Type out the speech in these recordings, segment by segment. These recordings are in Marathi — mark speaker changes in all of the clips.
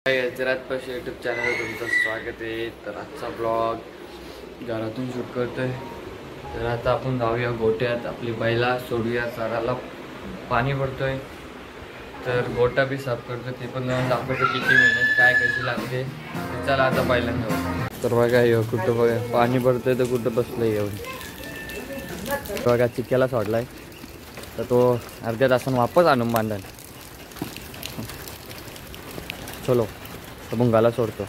Speaker 1: राजपाशी यूट्यूब चॅनल तुमचं स्वागत आहे। तर आजचा ब्लॉग घरातून शूट करतोय। तर आता आपण जाऊया गोट्यात, आपली बैला सोडूया चराला, पाणी पडतोय तर गोटा बी साफ करतो, ते पण जाऊन दाखवतो किती मेहनत काय कशी लागते। चला आता बैलांना जाऊ। तर बघा येऊ कुठं बघा पाणी पडतंय तर कुठं बसलंय येऊन बघा चिक्क्याला सोडलाय, तर तो अर्ध्या तासानं वापस आणून बांधल। चलो तो भुंगाला सोडतो।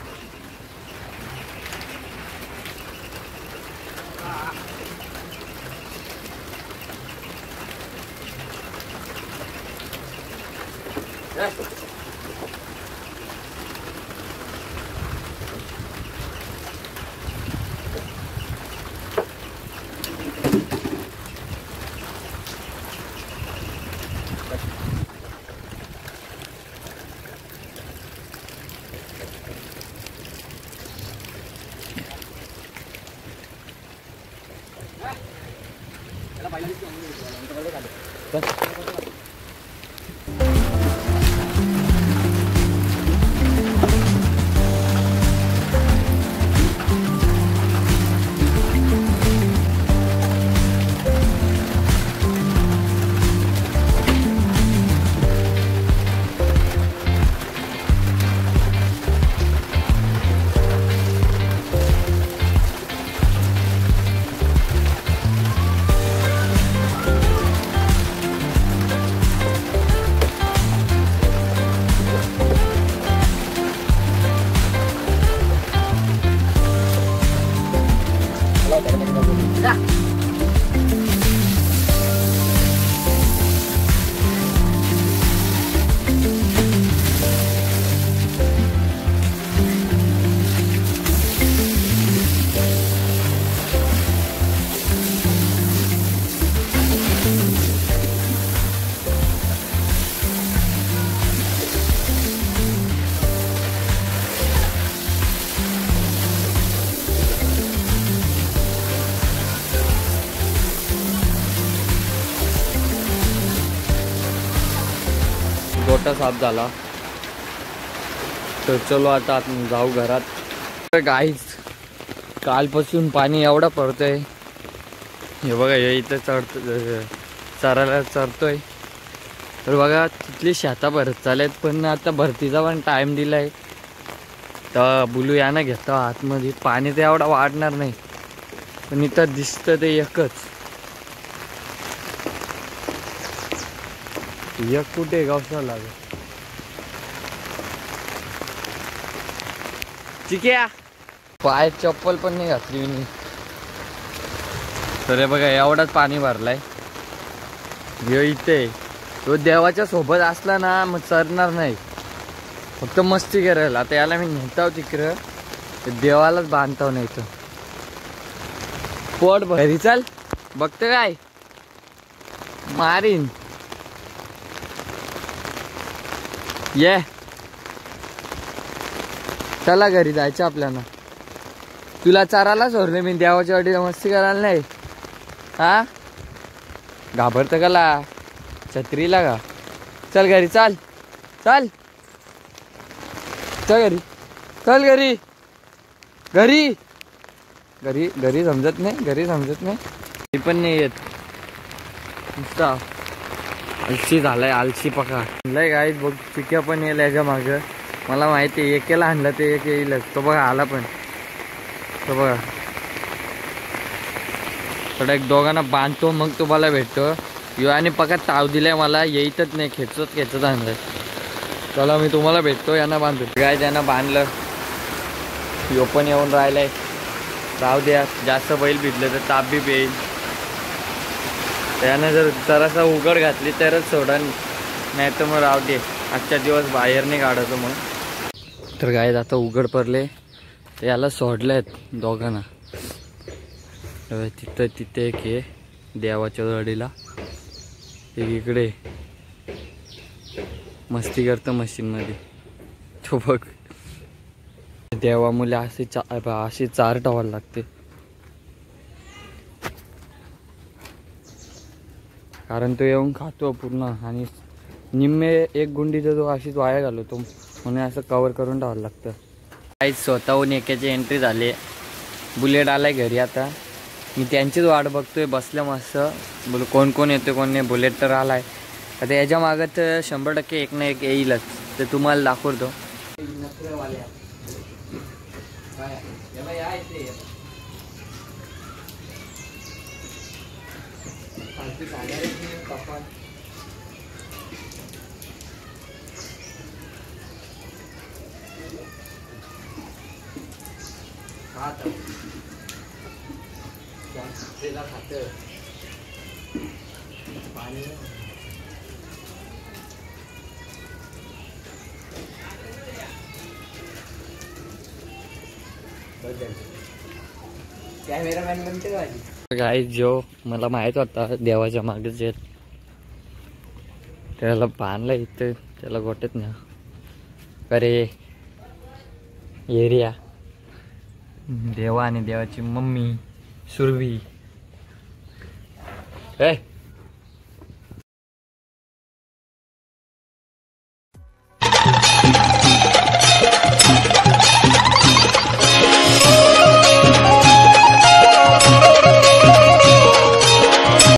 Speaker 1: गोटा साफ झाला तर चलो आता जाऊ घरात। तर गाईच कालपासून पाणी एवढा पडतोय, हे बघा हे इथं चरायला चरतोय। तर बघा तिथली शेता भरत चालेत, पण आता भरतीचा पण टाइम दिलाय तर बुलू यानं घेतो आतमध्ये। पाणी तर एवढा वाढणार नाही, पण इथं दिसतं ते एकच एक कुठे गावसा लागेल चिक्या पाय चप्पल पण नाही घातली मी। तर हे बघा एवढाच पाणी भरलाय इथे। तो देवाच्या सोबत असला ना मग चरणार नाही, फक्त मस्ती करेल। आता याला मी नेताव तिकडं देवालाच बांधताव, नाही तर पोट भरी चाल बघते काय मारीन ये। चला घरी जायचं आपल्याला, तुला चाराला सोडले मी देवाच्या वाडीला मस्ती करायला नाही। हा घाबरतं कला छत्रीला का? चल घरी चाल चल चल घरी चल घरी घरी घरी घरी समजत नाही, घरी समजत नाही, ती पण नाही येत नुसता आलशी झालाय, आलशी पका लय गाईत बघ। चिक्या पण येईल याच्या माग, मला माहिती आहे एकेला आणलं ते एक येईलच। तो बघा आला पण, तो बघा थोडा एक दोघांना बांधतो मग तुम्हाला भेटतो। यो आणि पका ताव दिलाय मला, येईतच नाही, खेचत खेचत आणलंय। चला मी तुम्हाला भेटतो, यांना बांधतो। गाय त्यांना बांधलं, यो पण येऊन राहिलाय। राहू द्या, जास्त बैल भिजले तर ताप बी येईल, त्यानं जर जरासा उघड घातली तरच सोडा, नाही तर मग राहू दे, आजच्या दिवस बाहेर नाही काढतो मग। तर गाय आता उघड पडले, याला सोडलेत दोघांना। तिथं तिथे एक आहे देवाच्या वाडीला, एक इकडे मस्ती करतं मशीन मध्ये, तो बघ देवा मुले अशी चार ठेवायला लागते, कारण तो येऊन खातो पूर्ण आणि निम्मे एक गुंडीचा जो अशीच वाया घालवतो। म्हणून असं कवर करून ठेवावं लागतं. काही स्वतःहून एकाची एंट्री झाली. बुलेट आलाय घरी. आता मी त्यांचीच वाट बघतोय बसल्या मस्त. बोल कोण कोण येतो कोण नाही. बुलेट तर आलाय. आता याच्या मागं तर 100% एक ना एक येईलच. ते तुम्हाला दाखवतो. पाणी कॅमेरामॅन म्हणते काय जो मला माहित होता देवाच्या मागेच येत त्याला बांधलं इथं त्याला गोट्यात ना अरे एरिया देवा आणि देवाची मम्मी सुरभी